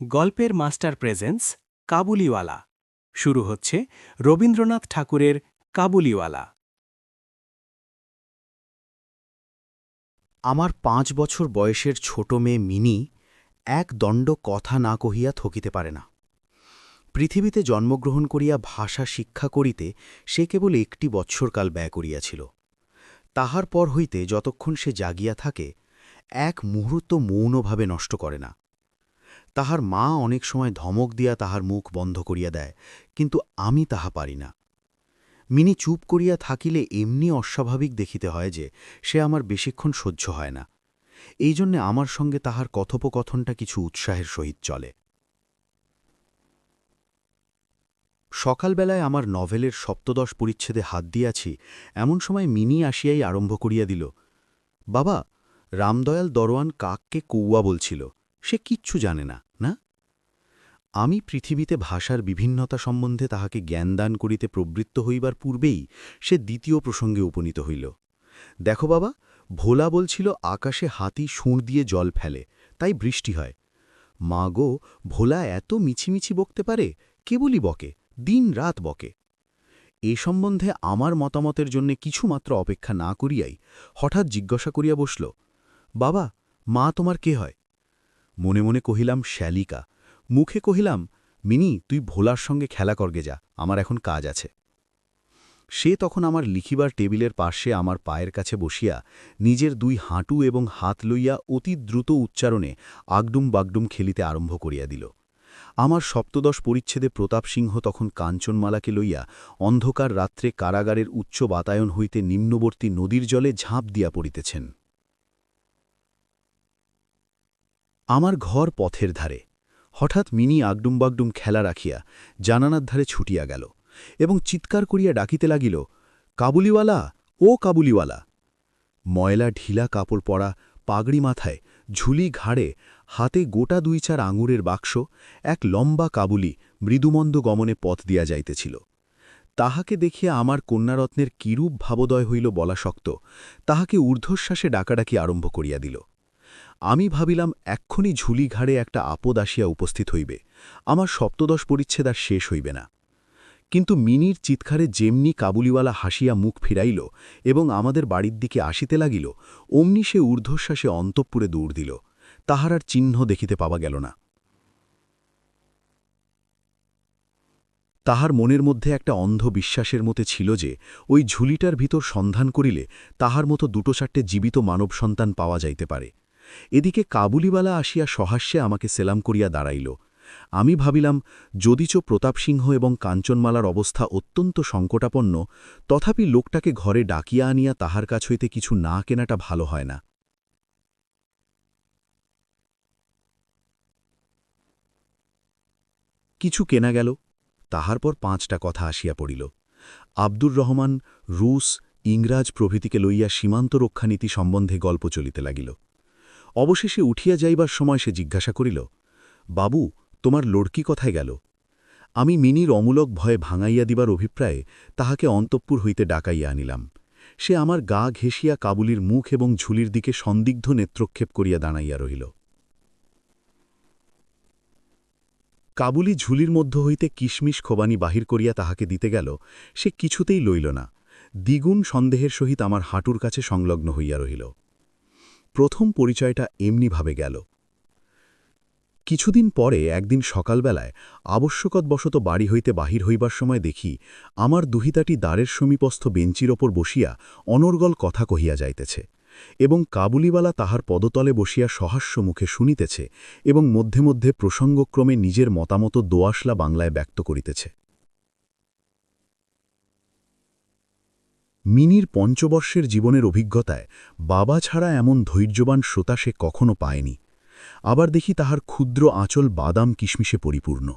গল্পের master presence Kabuliwala শুরু হচ্ছে রবীন্দ্রনাথ ঠাকুরের কাবুলিওয়ালা। আমার 5 বছর বয়সের ছোট মেয়ে মিনি এক দণ্ড কথা না কহিয়া থকিতে পারে না। পৃথিবীতে জন্মগ্রহণ করিয়া ভাষা শিক্ষা করিতে সে কেবল 1 বৎসরকাল ব্যয় করিয়াছিল। তাহার পর হইতে যতক্ষণ সে জাগিয়া থাকে এক মুহূর্ত মৌনভাবে নষ্ট করে না। তাহার মা অনেক সময় ধমক দিয়া তাহার মুখ বন্ধ করিয়া দেয়, কিন্তু আমি তাহা পারি না। মিনি চুপ করিয়া থাকিলে এমনি অস্বাভাবিক দেখিতে হয় যে সে আমার বেশিক্ষণ সহ্য হয় না। এই জন্যে আমার সঙ্গে তাহার কথোপকথনটা কিছু উৎসাহের সহিত চলে। সকালবেলায় আমার নভেলের ৭৫ পরিচ্ছেদে হাত দিয়াছি, এমন সময় মিনি আসিয়াই আরম্ভ করিয়া দিল, বাবা, রামদয়াল দরোয়ান কাককে কৌয়া বলছিল, সে কিচ্ছু জানে না, না? আমি পৃথিবীতে ভাষার বিভিন্নতা সম্বন্ধে তাহাকে জ্ঞানদান করিতে প্রবৃত্ত হইবার পূর্বেই সে দ্বিতীয় প্রসঙ্গে উপনীত হইল। দেখো বাবা, ভোলা বলছিল আকাশে হাতি সুঁড় দিয়ে জল ফেলে, তাই বৃষ্টি হয়। মা গো, ভোলা এত মিছিমিছি বকতে পারে, কেবলই বকে, দিন রাত বকে। এ সম্বন্ধে আমার মতামতের জন্য কিছুমাত্র অপেক্ষা না করিয়াই হঠাৎ জিজ্ঞাসা করিয়া বসল, বাবা, মা তোমার কে হয়? মনে মনে কহিলাম শ্যালিকা, মুখে কহিলাম, মিনি, তুই ভোলার সঙ্গে খেলা করগে যা, আমার এখন কাজ আছে। সে তখন আমার লিখিবার টেবিলের পাশে আমার পায়ের কাছে বসিয়া নিজের 2 হাঁটু এবং হাত লইয়া অতি দ্রুত উচ্চারণে আগডুম বাগডুম খেলিতে আরম্ভ করিয়া দিল। আমার ৭৫ পরিচ্ছেদে প্রতাপ সিংহ তখন কাঞ্চনমালাকে লইয়া অন্ধকার রাত্রে কারাগারের উচ্চ বাতায়ন হইতে নিম্নবর্তী নদীর জলে ঝাঁপ দিয়া পড়িতেছেন। আমার ঘর পথের ধারে। হঠাৎ মিনি আগডুম বাগডুম খেলা রাখিয়া জানানার ধারে ছুটিয়া গেল এবং চিৎকার করিয়া ডাকিতে লাগিল, কাবুলিওয়ালা, ও কাবুলিওয়ালা! ময়লা ঢিলা কাপড় পরা, পাগড়ি মাথায়, ঝুলি ঘাড়ে, হাতে গোটা 2-4 আঙুরের বাক্স, এক লম্বা কাবুলি মৃদুমন্দ গমনে পথ দিয়া যাইতেছিল। তাহাকে দেখিয়া আমার কন্যারত্নের কিরূপ ভাবোদয় হইল বলা শক্ত, তাহাকে ঊর্ধ্বশ্বাসে ডাকাডাকি আরম্ভ করিয়া দিল। আমি ভাবিলাম এক্ষুনি ঝুলি ঘাড়ে একটা আপদ আসিয়া উপস্থিত হইবে, আমার ৭৫ পরিচ্ছেদ আর শেষ হইবে না। কিন্তু মিনির চিৎকারে যেমনি কাবুলিওয়ালা হাসিয়া মুখ ফিরাইল এবং আমাদের বাড়ির দিকে আসিতে লাগিল, অমনি সে ঊর্ধ্বশ্বাসে অন্তঃপুরে দৌড় দিল। তাহার আর চিহ্ন দেখিতে পাওয়া গেল না। তাহার মনের মধ্যে একটা অন্ধ বিশ্বাসের মতে ছিল যে ওই ঝুলিটার ভিতর সন্ধান করিলে তাহার মতো 2-4টে জীবিত মানব সন্তান পাওয়া যাইতে পারে। এদিকে কাবুলিওয়ালা আসিয়া সহাস্যে আমাকে সেলাম করিয়া দাঁড়াইল। আমি ভাবিলাম, যদিচ প্রতাপ সিংহ এবং কাঞ্চনমালার অবস্থা অত্যন্ত সংকটাপন্ন, তথাপি লোকটাকে ঘরে ডাকিয়া আনিয়া তাহার কাছ হইতে কিছু না কেনাটা ভালো হয় না। কিছু কেনা গেল। তাহার পর 5টা কথা আসিয়া পড়িল। আব্দুর রহমান, রুশ, ইংরাজ প্রভৃতিকে লইয়া সীমান্ত রক্ষানীতি সম্বন্ধে গল্প চলিতে লাগিল। অবশেষে উঠিয়া যাইবার সময় সে জিজ্ঞাসা করিল, বাবু, তোমার লড়কি কথায় গেল? আমি মিনির অমূলক ভয়ে ভাঙাইয়া দিবার অভিপ্রায়ে তাহাকে অন্তঃপুর হইতে ডাকাইয়া আনিলাম। সে আমার গা ঘেঁষিয়া কাবুলির মুখ এবং ঝুলির দিকে সন্দিগ্ধ নেত্রক্ষেপ করিয়া দাঁড়াইয়া রহিল। কাবুলি ঝুলির মধ্য হইতে কিশমিশ খোবানি বাহির করিয়া তাহাকে দিতে গেল, সে কিছুতেই লইল না। দ্বিগুণ সন্দেহের সহিত আমার হাঁটুর কাছে সংলগ্ন হইয়া রহিল। প্রথম পরিচয়টা এমনিভাবে গেল। কিছুদিন পরে একদিন সকালবেলায় আবশ্যকতবশত বাড়ি হইতে বাহির হইবার সময় দেখি আমার দুহিতাটি দ্বারের সমীপস্থ বেঞ্চির ওপর বসিয়া অনর্গল কথা কহিয়া যাইতেছে এবং কাবুলিওয়ালা তাহার পদতলে বসিয়া সহাস্য মুখে শুনিতেছে এবং মধ্যে মধ্যে প্রসঙ্গক্রমে নিজের মতামত দোআঁশলা বাংলায় ব্যক্ত করিতেছে। মিনির 5 বর্ষের জীবনের অভিজ্ঞতায় বাবা ছাড়া এমন ধৈর্যবান শ্রোতা সে কখনো পায়নি। আবার দেখি তাহার ক্ষুদ্র আঁচল বাদাম কিশমিশে পরিপূর্ণ।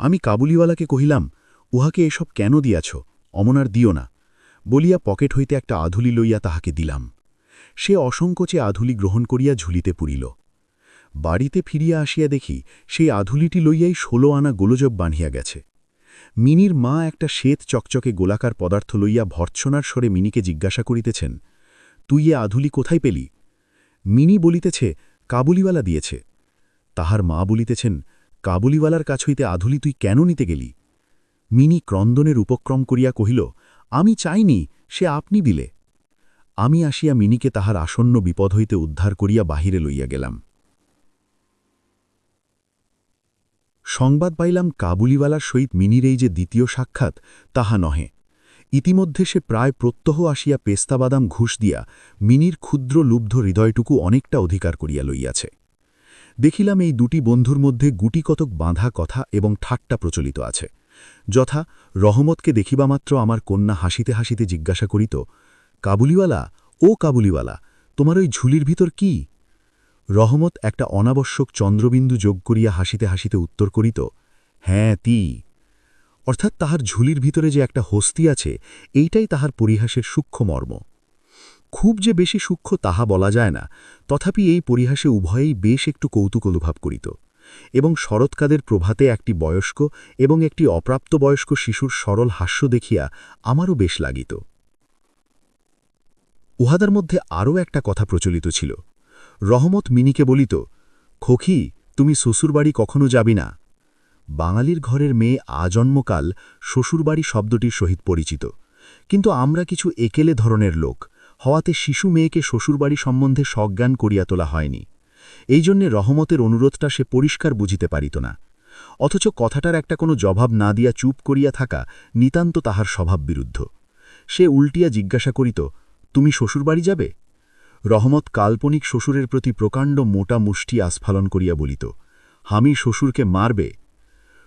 আমি কাবুলিওয়ালাকে কহিলাম, উহাকে এসব কেন দিয়াছ, অমনার দিও না, বলিয়া পকেট হইতে একটা আধুলি লইয়া তাহাকে দিলাম। সে অসংকোচে আধুলি গ্রহণ করিয়া ঝুলিতে পুরিল। বাড়িতে ফিরিয়া আসিয়া দেখি সেই আধুলিটি লইয়াই 16 আনা গোলযোগ বাঁধিয়া গেছে। মিনির মা একটা শ্বেত চকচকে গোলাকার পদার্থ লইয়া ভর্ৎসনার স্বরে মিনিকে জিজ্ঞাসা করিতেছেন, তুই এ আধুলি কোথায় পেলি? মিনি বলিতেছে, কাবুলিওয়ালা দিয়েছে। তাহার মা বলিতেছেন, কাবুলিওয়ালার কাছ হইতে আধুলি তুই কেন নিতে গেলি? মিনি ক্রন্দনের উপক্রম করিয়া কহিল, আমি চাইনি, সে আপনি দিলে। আমি আসিয়া মিনিকে তাহার আসন্ন বিপদ হইতে উদ্ধার করিয়া বাহিরে লইয়া গেলাম। সংবাদ পাইলাম কাবুলিওয়ালার সহিত মিনির এই যে দ্বিতীয় সাক্ষাৎ, তাহা নহে। ইতিমধ্যে সে প্রায় প্রত্যহ আসিয়া পেস্তাবাদাম ঘুষ দিয়া মিনির ক্ষুদ্র লুব্ধ হৃদয়টুকু অনেকটা অধিকার করিয়া লইয়াছে। দেখিলাম এই দুটি বন্ধুর মধ্যে গুটিকতক বাঁধা কথা এবং ঠাট্টা প্রচলিত আছে। যথা, রহমতকে দেখিবামাত্র আমার কন্যা হাসিতে হাসিতে জিজ্ঞাসা করিত, কাবুলিওয়ালা, ও কাবুলিওয়ালা, তোমার ওই ঝুলির ভিতর কি? রহমত একটা অনাবশ্যক চন্দ্রবিন্দু যোগ করিয়া হাসিতে হাসিতে উত্তর করিত, হ্যাঁ তি। অর্থাৎ তাহার ঝুলির ভিতরে যে একটা হস্তি আছে, এইটাই তাহার পরিহাসের সূক্ষ্ম মর্ম। খুব যে বেশি সূক্ষ্ম তাহা বলা যায় না, তথাপি এই পরিহাসে উভয়েই বেশ একটু কৌতুক অনুভব করিত, এবং শরৎকালের প্রভাতে একটি বয়স্ক এবং একটি অপ্রাপ্তবয়স্ক শিশুর সরল হাস্য দেখিয়া আমারও বেশ লাগিত। উহাদের মধ্যে আরও একটা কথা প্রচলিত ছিল। রহমত মিনিকে বলিত, খোকি, তুমি শ্বশুরবাড়ি কখনো যাবি না। বাঙালির ঘরের মেয়ে আজন্মকাল শ্বশুরবাড়ি শব্দটির সহিত পরিচিত, কিন্তু আমরা কিছু একেলে ধরনের লোক হওয়াতে শিশু মেয়েকে শ্বশুরবাড়ি সম্বন্ধে সজ্ঞান করিয়া তোলা হয়নি। এই জন্যে রহমতের অনুরোধটা সে পরিষ্কার বুঝিতে পারিত না, অথচ কথাটার একটা কোনো জবাব না দিয়া চুপ করিয়া থাকা নিতান্ত তাহার স্বভাব বিরুদ্ধ। সে উল্টিয়া জিজ্ঞাসা করিত, তুমি শ্বশুরবাড়ি যাবে? রহমত কাল্পনিক শ্বশুরের প্রতি প্রকাণ্ড মোটা মুষ্টি আস্ফালন করিয়া বলিত, আমি শ্বশুরকে মারবে।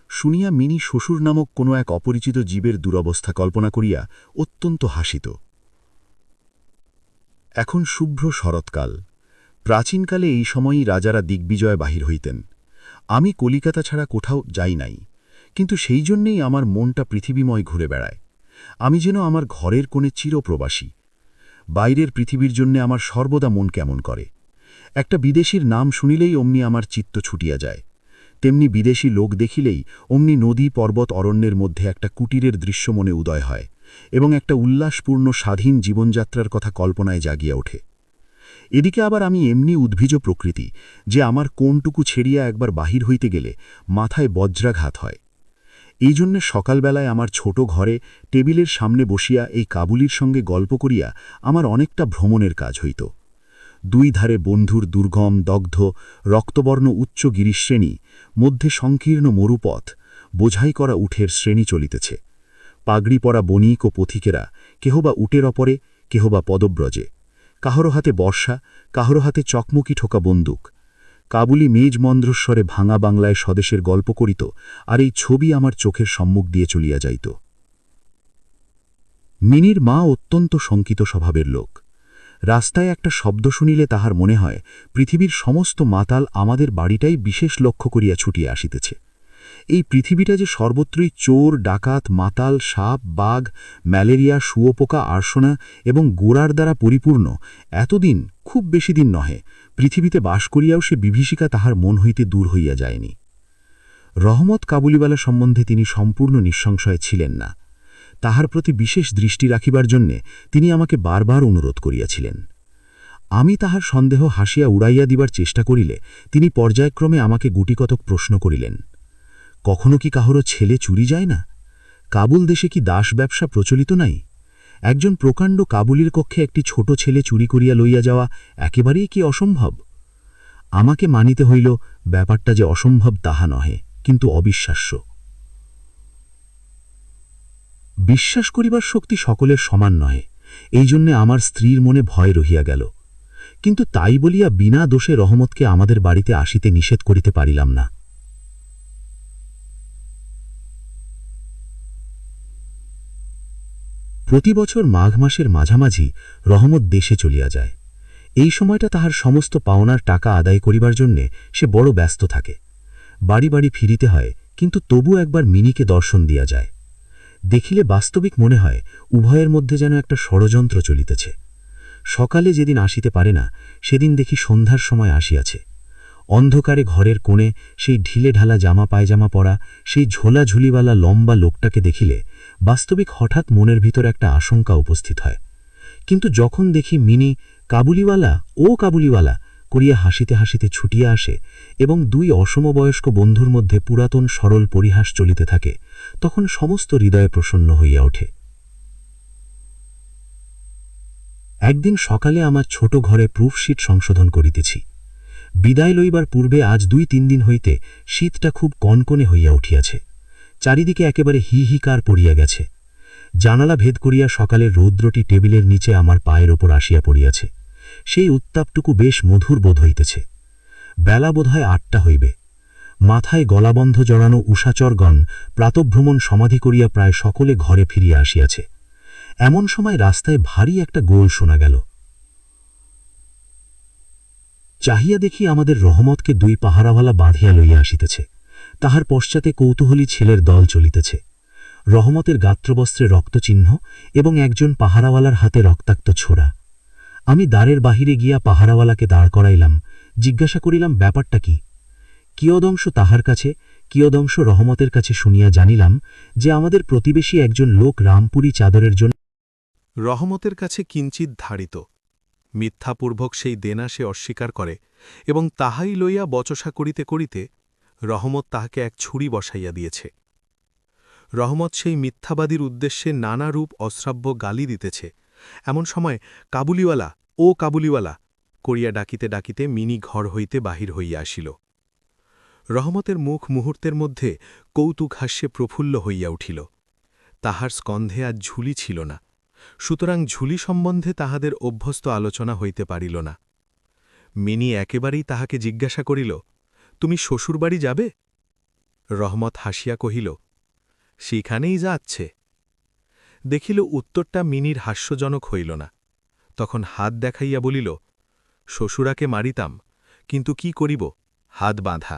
শুনিয়া মিনি শ্বশুর নামক কোনো এক অপরিচিত জীবের দুরবস্থা কল্পনা করিয়া অত্যন্ত হাসিত। এখন শুভ্র শরৎকাল। প্রাচীনকালে এই সময়ই রাজারা দিগ্বিজয় বাহির হইতেন। আমি কলিকাতা ছাড়া কোথাও যাই নাই, কিন্তু সেই জন্যেই আমার মনটা পৃথিবীময় ঘুরে বেড়ায়। আমি যেন আমার ঘরের কোণে চিরপ্রবাসী। বাইরের পৃথিবীর জন্যে আমার সর্বদা মন কেমন করে। একটা বিদেশীর নাম শুনিলেই অমনি আমার চিত্ত ছুটিয়া যায়। তেমনি বিদেশী লোক দেখিলেই অমনি নদী পর্বত অরণ্যের মধ্যে একটা কুটিরের দৃশ্য মনে উদয় হয় এবং একটা উল্লাসপূর্ণ স্বাধীন জীবনযাত্রার কথা কল্পনায় জাগিয়া ওঠে। এদিকে আবার আমি এমনি উদ্ভিজ প্রকৃতি যে আমার কোনটুকু ছেড়িয়া একবার বাহির হইতে গেলে মাথায় বজ্রাঘাত হয়। এই জন্যে সকালবেলায় আমার ছোট ঘরে টেবিলের সামনে বসিয়া এই কাবুলির সঙ্গে গল্প করিয়া আমার অনেকটা ভ্রমণের কাজ হইত। দুই ধারে বন্ধুর দুর্গম দগ্ধ রক্তবর্ণ উচ্চ গিরিশ্রেণী, মধ্যে সংকীর্ণ মরুপথ, বোঝাই করা উঠের শ্রেণী চলিতেছে। পাগড়ি পরা বণিক ও পথিকেরা কেহবা উটের অপরে, কেহবা পদব্রজে, কাহারো হাতে বর্ষা, কাহারো হাতে চকমকি ঠোকা বন্দুক। কাবুলি মেজ মন্দ্রস্বরে ভাঙা বাংলায় স্বদেশের গল্প করিত, আর এই ছবি আমার চোখের সম্মুখ দিয়ে চলিয়া যাইত। মিনির মা অত্যন্ত শঙ্কিত স্বভাবের লোক। রাস্তায় একটা শব্দ শুনিলে তাহার মনে হয় পৃথিবীর সমস্ত মাতাল আমাদের বাড়িটাই বিশেষ লক্ষ্য করিয়া ছুটিয়া আসিতেছে। এই পৃথিবীটা যে সর্বত্রই চোর, ডাকাত, মাতাল, সাপ, বাঘ, ম্যালেরিয়া, শুয়োপোকা, আরশোনা এবং গোড়ার দ্বারা পরিপূর্ণ, এতদিন, খুব বেশি দিন নহে, পৃথিবীতে বাস করিয়াও সে বিভীষিকা তাহার মন হইতে দূর হইয়া যায়নি। রহমত কাবুলিওয়ালা সম্বন্ধে তিনি সম্পূর্ণ নিঃসংশয় ছিলেন না। তাহার প্রতি বিশেষ দৃষ্টি রাখিবার জন্যে তিনি আমাকে বারবার অনুরোধ করিয়াছিলেন। আমি তাহার সন্দেহ হাসিয়া উড়াইয়া দিবার চেষ্টা করিলে তিনি পর্যায়ক্রমে আমাকে গুটিকতক প্রশ্ন করিলেন, কখনো কি কাহারও ছেলে চুরি যায় না? কাবুল দেশে কি দাস ব্যবসা প্রচলিত নাই? একজন প্রকাণ্ড কাবুলির কক্ষে একটি ছোট ছেলে চুরি করিয়া লইয়া যাওয়া একেবারেই কি অসম্ভব? আমাকে মানিতে হইল ব্যাপারটা যে অসম্ভব তাহা নহে, কিন্তু অবিশ্বাস্য। বিশ্বাস করিবার শক্তি সকলের সমান নহে, এই জন্যে আমার স্ত্রীর মনে ভয় রহিয়া গেল। কিন্তু তাই বলিয়া বিনা দোষে রহমতকে আমাদের বাড়িতে আসিতে নিষেধ করিতে পারিলাম না। প্রতি বছর মাঘ মাসের মাঝামাঝি রহমত দেশে চলিয়া যায়। এই সময়টা তাহার সমস্ত পাওনার টাকা আদায় করিবার জন্যে সে বড় ব্যস্ত থাকে। বাড়ি বাড়ি ফিরিতে হয়, কিন্তু তবু একবার মিনিকে দর্শন দিয়া যায়। দেখিলে বাস্তবিক মনে হয় উভয়ের মধ্যে যেন একটা ষড়যন্ত্র চলিতেছে। সকালে যেদিন আসিতে পারে না, সেদিন দেখি সন্ধ্যার সময় আসিয়াছে। অন্ধকারে ঘরের কোণে সেই ঢিলে ঢালা জামা পায়জামা পরা, সেই ঝোলা ঝুলিওয়ালা লম্বা লোকটাকে দেখিলে বাস্তবিক হঠাৎ মনের ভিতর একটা আশঙ্কা উপস্থিত হয়। কিন্তু যখন দেখি মিনি কাবুলিওয়ালা, ও কাবুলিওয়ালা করিয়া হাসিতে হাসিতে ছুটিয়া আসে এবং দুই অসমবয়স্ক বন্ধুর মধ্যে পুরাতন সরল পরিহাস চলিতে থাকে, তখন সমস্ত হৃদয়ে প্রসন্ন হইয়া ওঠে। একদিন সকালে আমার ছোট ঘরে প্রুফশিট সংশোধন করিতেছি। বিদায় লইবার পূর্বে আজ 2-3 দিন হইতে শীতটা খুব কনকনে হইয়া উঠিয়াছে। চারিদিকে একেবারে হিহিকার পড়িয়া গেছে। জানালা ভেদ করিয়া সকালের রৌদ্রটি টেবিলের নিচে আমার পায়ের ওপর আসিয়া পড়িয়াছে। সেই উত্তাপটুকু বেশ মধুর বোধ হইতেছে। বেলা বোধহয় 8টা হইবে। মাথায় গলাবন্ধ জড়ানো উষাচরগণ প্রাতভ্রমণ সমাধি করিয়া প্রায় সকলে ঘরে ফিরিয়া আসিয়াছে। এমন সময় রাস্তায় ভারী একটা গোল শোনা গেল। চাহিয়া দেখি আমাদের রহমতকে 2 পাহারাওয়ালা বাঁধিয়া লইয়া আসিতেছে। তাহার পশ্চাতে কৌতূহলী ছেলের দল চলিতেছে। রহমতের গাত্রবস্ত্রে রক্তচিহ্ন এবং একজন পাহারাওয়ালার হাতে রক্তাক্ত ছোড়া। আমি দ্বারের বাহিরে গিয়া পাহারাওয়ালাকে দাঁড় করাইলাম, জিজ্ঞাসা করিলাম ব্যাপারটা কি। কিয়দংশ তাহার কাছে, কিয়দংশ রহমতের কাছে শুনিয়া জানিলাম যে আমাদের প্রতিবেশী একজন লোক রামপুরি চাদরের জন্য রহমতের কাছে কিঞ্চিত ধারিত। মিথ্যাপূর্বক সেই দেনা সে অস্বীকার করে এবং তাহাই লইয়া বচসা করিতে করিতে রহমত তাহাকে এক ছুরি বসাইয়া দিয়েছে। রহমত সেই মিথ্যাবাদীর উদ্দেশ্যে নানা রূপ অশ্রাব্য গালি দিতেছে। এমন সময় কাবুলিওয়ালা, ও কাবুলিওয়ালা করিয়া ডাকিতে ডাকিতে মিনি ঘর হইতে বাহির হইয়া আসিল। রহমতের মুখ মুহূর্তের মধ্যে কৌতুক হাস্যে প্রফুল্ল হইয়া উঠিল। তাহার স্কন্ধে আজ ঝুলি ছিল না, সুতরাং ঝুলি সম্বন্ধে তাহাদের অভ্যস্ত আলোচনা হইতে পারিল না। মিনি একেবারেই তাহাকে জিজ্ঞাসা করিল, তুমি শ্বশুরবাড়ি যাবে? রহমত হাসিয়া কহিল, সেখানেই যাচ্ছে। দেখিল উত্তরটা মিনির হাস্যজনক হইল না। তখন হাত দেখাইয়া বলিল, শ্বশুরাকে মারিতাম, কিন্তু কি করিব, হাত বাঁধা।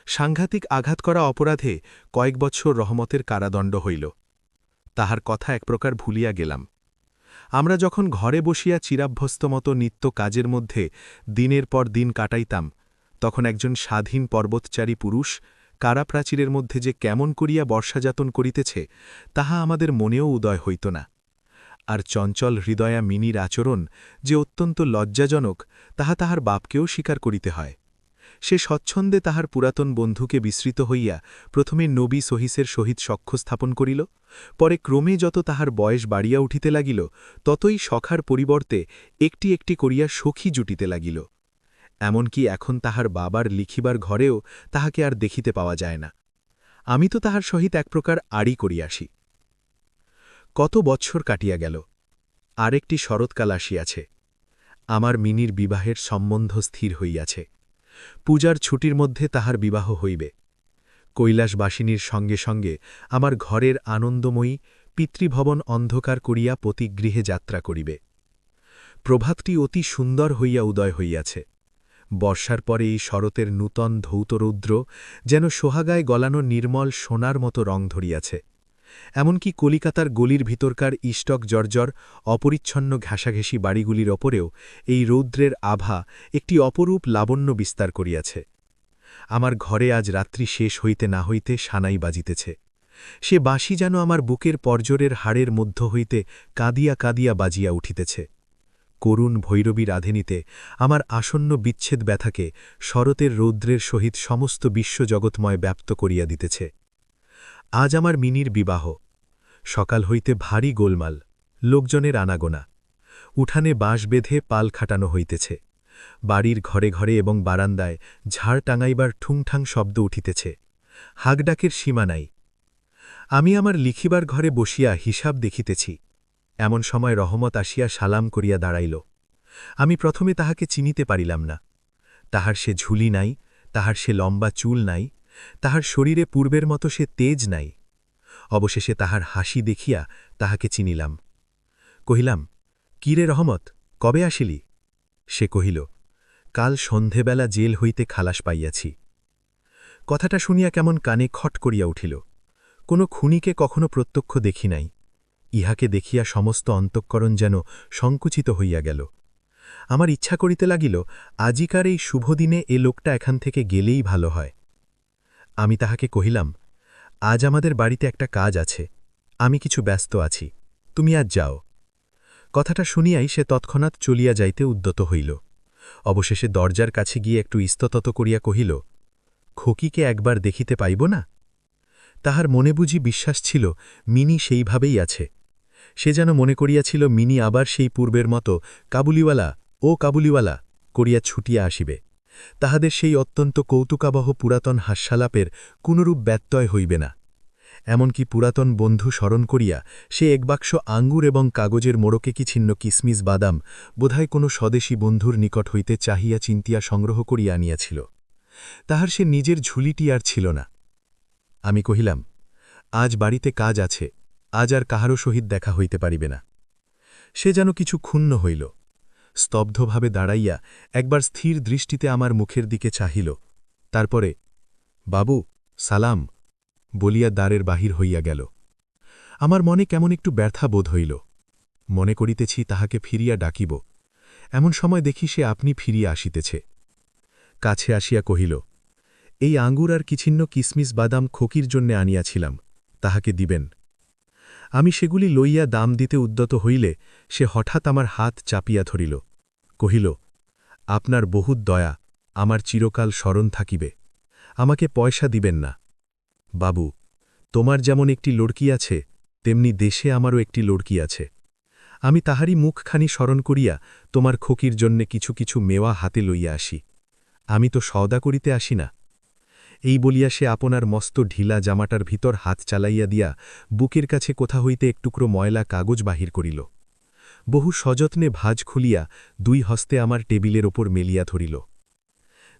সাংঘাতিক আঘাত করা অপরাধে কয়েক বৎসর রহমতের কারাদণ্ড হইল। তাহার কথা এক প্রকার ভুলিয়া গেলাম। আমরা যখন ঘরে বসিয়া চিরাভ্যস্ত মতো নিত্য কাজের মধ্যে দিনের পর দিন কাটাইতাম, তখন একজন স্বাধীন পর্বতচারী পুরুষ কারাপ্রাচীরের মধ্যে যে কেমন করিয়া বর্ষাযাতন করিতেছে তাহা আমাদের মনেও উদয় হইত না। আর চঞ্চল হৃদয়া মিনির আচরণ যে অত্যন্ত লজ্জাজনক তাহা তাহার বাপকেও স্বীকার করিতে হয়। সে স্বচ্ছন্দে তাহার পুরাতন বন্ধুকে বিস্মৃত হইয়া প্রথমে নবী সহিসের সহিত সখ্য স্থাপন করিল, পরে ক্রমে যত তাহার বয়স বাড়িয়া উঠিতে লাগিল ততই সখার পরিবর্তে একটি একটি করিয়া সখী জুটিতে লাগিল। এমনকি এখন তাহার বাবার লিখিবার ঘরেও তাহাকে আর দেখিতে পাওয়া যায় না। আমি তো তাহার সহিত এক প্রকার আড়ি করিয়াছি। কত বৎসর কাটিয়া গেল। আরেকটি শরৎকাল আসিয়াছে। আমার মিনির বিবাহের সম্বন্ধ স্থির হইয়াছে। পূজার ছুটির মধ্যে তাহার বিবাহ হইবে। কৈলাসবাসিনীর সঙ্গে সঙ্গে আমার ঘরের আনন্দময়ী পিতৃভবন অন্ধকার করিয়া পতিগৃহে যাত্রা করিবে। প্রভাতটি অতি সুন্দর হইয়া উদয় হইয়াছে। বর্ষার পরে এই শরতের নূতন ধৌতরৌদ্র যেন সোহাগায় গলানো নির্মল সোনার মতো রং ধরিয়াছে। এমনকি কলিকাতার গলির ভিতরকার ইষ্টক জর্জর অপরিচ্ছন্ন ঘেঁষাঘেঁষি বাড়িগুলির ওপরেও এই রৌদ্রের আভা একটি অপরূপ লাবণ্য বিস্তার করিয়াছে। আমার ঘরে আজ রাত্রি শেষ হইতে না হইতে সানাই বাজিতেছে। সে বাঁশি যেন আমার বুকের পর্জরের হাড়ের মধ্য হইতে কাঁদিয়া কাঁদিয়া বাজিয়া উঠিতেছে। করুণ ভৈরবী রাধিনীতে আমার আসন্ন বিচ্ছেদ ব্যথাকে শরতের রৌদ্রের সহিত সমস্ত বিশ্বজগৎময় ব্যাপ্ত করিয়া দিতেছে। আজ আমার মিনির বিবাহ। সকাল হইতে ভারী গোলমাল, লোকজনের আনাগোনা। উঠানে বাঁশ বেঁধে পাল খাটানো হইতেছে। বাড়ির ঘরে ঘরে এবং বারান্দায় ঝাড় টাঙাইবার ঠুংঠাং শব্দ উঠিতেছে। হাঁকডাকের সীমা নাই। আমি আমার লিখিবার ঘরে বসিয়া হিসাব দেখিতেছি। এমন সময় রহমত আসিয়া সালাম করিয়া দাঁড়াইল। আমি প্রথমে তাহাকে চিনিতে পারিলাম না। তাহার সে ঝুলি নাই, তাহার সে লম্বা চুল নাই, তাহার শরীরে পূর্বের মতো সে তেজ নাই। অবশেষে তাহার হাসি দেখিয়া তাহাকে চিনিলাম। কহিলাম, কি রে রহমত, কবে আসিলি? সে কহিল, কাল সন্ধেবেলা জেল হইতে খালাস পাইয়াছি। কথাটা শুনিয়া কেমন কানে খট করিয়া উঠিল। কোনো খুনিকে কখনো প্রত্যক্ষ দেখি নাই। ইহাকে দেখিয়া সমস্ত অন্তঃকরণ যেন সংকুচিত হইয়া গেল। আমার ইচ্ছা করিতে লাগিল আজিকার এই শুভদিনে এ লোকটা এখান থেকে গেলেই ভালো হয়। আমি তাহাকে কহিলাম, আজ আমাদের বাড়িতে একটা কাজ আছে, আমি কিছু ব্যস্ত আছি, তুমি আজ যাও। কথাটা শুনিয়াই সে তৎক্ষণাৎ চলিয়া যাইতে উদ্যত হইল। অবশেষে দরজার কাছে গিয়ে একটু ইস্ততত করিয়া কহিল, খোকিকে একবার দেখিতে পাইব না? তাহার মনে বুঝি বিশ্বাস ছিল মিনি সেইভাবেই আছে। সে যেন মনে করিয়াছিল মিনি আবার সেই পূর্বের মতো কাবুলিওয়ালা ও কাবুলিওয়ালা করিয়া ছুটিয়া আসিবে। তাহাদের সেই অত্যন্ত কৌতুকাবহ পুরাতন হাস্যালাপের কোনরূপ ব্যত্যয় হইবে না। এমনকি পুরাতন বন্ধু স্মরণ করিয়া সে এক বাক্স আঙ্গুর এবং কাগজের মোড়কে কি ছিন্ন কিসমিস বাদাম বোধহয় কোনো স্বদেশী বন্ধুর নিকট হইতে চাহিয়া চিন্তিয়া সংগ্রহ করিয়া আনিয়াছিল। তাহার সে নিজের ঝুলিটি আর ছিল না। আমি কহিলাম, আজ বাড়িতে কাজ আছে, আজ আর কাহারও সহিত দেখা হইতে পারিবে না। সে যেন কিছু ক্ষুণ্ণ হইল। স্তব্ধভাবে দাঁড়াইয়া একবার স্থির দৃষ্টিতে আমার মুখের দিকে চাহিল। তারপরে, বাবু, সালাম বলিয়া দ্বারের বাহির হইয়া গেল। আমার মনে কেমন একটু ব্যর্থা বোধ হইল। মনে করিতেছি তাহাকে ফিরিয়া ডাকিব, এমন সময় দেখি সে আপনি ফিরিয়া আসিতেছে। কাছে আসিয়া কহিল, এই আঙ্গুর আর কিছিন্ন কিসমিস বাদাম খোকির জন্যে আনিয়াছিলাম, তাহাকে দিবেন। আমি সেগুলি লইয়া দাম দিতে উদ্যত হইলে সে হঠাৎ আমার হাত চাপিয়া ধরিল, কহিল, আপনার বহুত দয়া আমার চিরকাল স্মরণ থাকিবে, আমাকে পয়সা দিবেন না। বাবু, তোমার যেমন একটি লড়কি আছে, তেমনি দেশে আমারও একটি লড়কি আছে। আমি তাহারই মুখখানি স্মরণ করিয়া তোমার খোকির জন্যে কিছু কিছু মেওয়া হাতে লইয়া আসি। আমি তো সওদা করিতে আসি না। এই বলিয়া সে আপনার মস্ত ঢিলা জামাটার ভিতর হাত চালাইয়া দিয়া বুকের কাছে কোথা হইতে একটুকরো ময়লা কাগজ বাহির করিল। বহু সযত্নে ভাঁজ খুলিয়া দুই হস্তে আমার টেবিলের ওপর মেলিয়া ধরিল।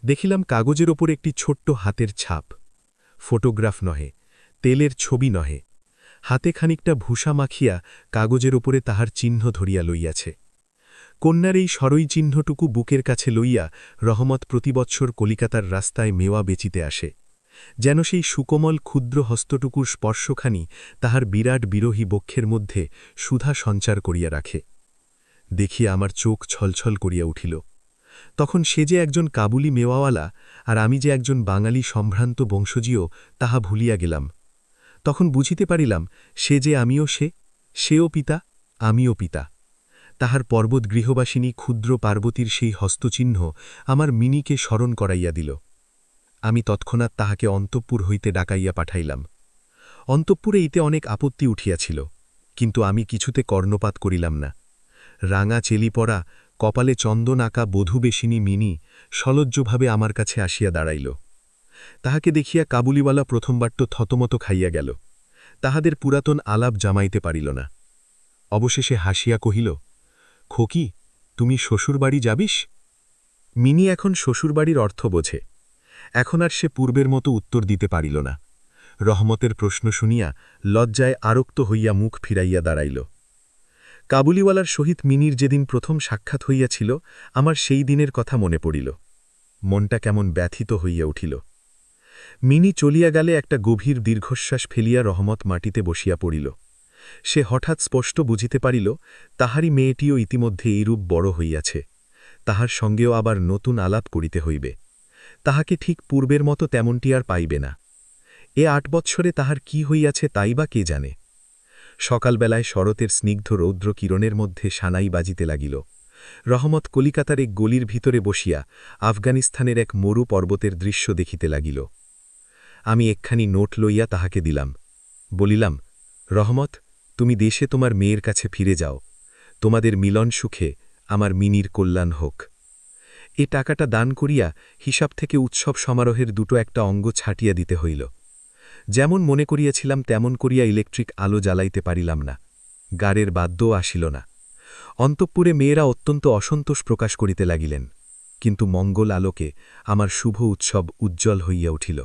দেখিলাম কাগজের ওপর একটি ছোট্ট হাতের ছাপ, ফটোগ্রাফ নহে, তেলের ছবি নহে। হাতে খানিকটা ভূষা মাখিয়া কাগজের ওপরে তাহার চিহ্ন ধরিয়া লইয়াছে। কন্যার এই সরই চিহ্নটুকু বুকের কাছে লইয়া রহমত প্রতিবৎসর কলিকাতার রাস্তায় মেওয়া বেচিতে আসে, যেন সেই সুকোমল ক্ষুদ্র হস্তটুকুর স্পর্শখানি তাহার বিরাট বিরোহী বক্ষের মধ্যে সুধা সঞ্চার করিয়া রাখে। দেখিয়া আমার চোখ ছলছল করিয়া উঠিল। তখন সে যে একজন কাবুলি মেওয়াওয়ালা আর আমি যে একজন বাঙালি সম্ভ্রান্ত বংশজীয় তাহা ভুলিয়া গেলাম। তখন বুঝিতে পারিলাম সে যে আমিও সেও পিতা, আমিও পিতা। তাহার পর্বত গৃহবাসিনী ক্ষুদ্র পার্বতীর সেই হস্তচিহ্ন আমার মিনিকে স্মরণ করাইয়া দিল। আমি তৎক্ষণাৎ তাহাকে অন্তঃপুর হইতে ডাকাইয়া পাঠাইলাম। অন্তঃপুরে ইতে অনেক আপত্তি উঠিয়াছিল, কিন্তু আমি কিছুতে কর্ণপাত করিলাম না। রাঙা চেলি পরা, কপালে চন্দন আঁকা বধূবেশিনী মিনি সলজ্জভাবে আমার কাছে আসিয়া দাঁড়াইল। তাহাকে দেখিয়া কাবুলিওয়ালা প্রথমবার তো থতমত খাইয়া গেল। তাহাদের পুরাতন আলাপ জামাইতে পারিল না। অবশেষে হাসিয়া কহিল, খোকি, তুমি শ্বশুরবাড়ি যাবিস? মিনি এখন শ্বশুরবাড়ির অর্থ বোঝে। এখন আর সে পূর্বের মতো উত্তর দিতে পারিল না। রহমতের প্রশ্ন শুনিয়া লজ্জায় আরক্ত হইয়া মুখ ফিরাইয়া দাঁড়াইল। কাবুলিওয়ালার সহিত মিনির যেদিন প্রথম সাক্ষাৎ হইয়াছিল, আমার সেই দিনের কথা মনে পড়িল। মনটা কেমন ব্যথিত হইয়া উঠিল। মিনি চলিয়া গেলে একটা গভীর দীর্ঘশ্বাস ফেলিয়া রহমত মাটিতে বসিয়া পড়িল। সে হঠাৎ স্পষ্ট বুঝিতে পারিল তাহারই মেয়েটিও ইতিমধ্যে এইরূপ বড় হইয়াছে, তাহার সঙ্গেও আবার নতুন আলাপ করিতে হইবে। তাহাকে ঠিক পূর্বের মতো তেমনটি আর পাইবে না। এ ৮ বৎসরে তাহার কি হইয়াছে তাই বা কে জানে। সকালবেলায় শরতের স্নিগ্ধ রৌদ্র কিরণের মধ্যে সানাই বাজিতে লাগিল। রহমত কলিকাতার এক গলির ভিতরে বসিয়া আফগানিস্তানের এক মরু পর্বতের দৃশ্য দেখিতে লাগিল। আমি একখানি নোট লইয়া তাহাকে দিলাম। বলিলাম, রহমত, তুমি দেশে তোমার মেয়ের কাছে ফিরে যাও। তোমাদের মিলন সুখে আমার মিনির কল্যাণ হোক। এ টাকাটা দান করিয়া হিসাব থেকে উৎসব সমারোহের দুটো একটা অঙ্গ ছাটিয়া দিতে হইল। যেমন মনে করিয়াছিলাম তেমন করিয়া ইলেকট্রিক আলো জ্বালাইতে পারিলাম না। গাড়ের বাদ্যও আসিল না। অন্তঃপুরে মেয়েরা অত্যন্ত অসন্তোষ প্রকাশ করিতে লাগিলেন, কিন্তু মঙ্গল আলোকে আমার শুভ উৎসব উজ্জ্বল হইয়া উঠিল।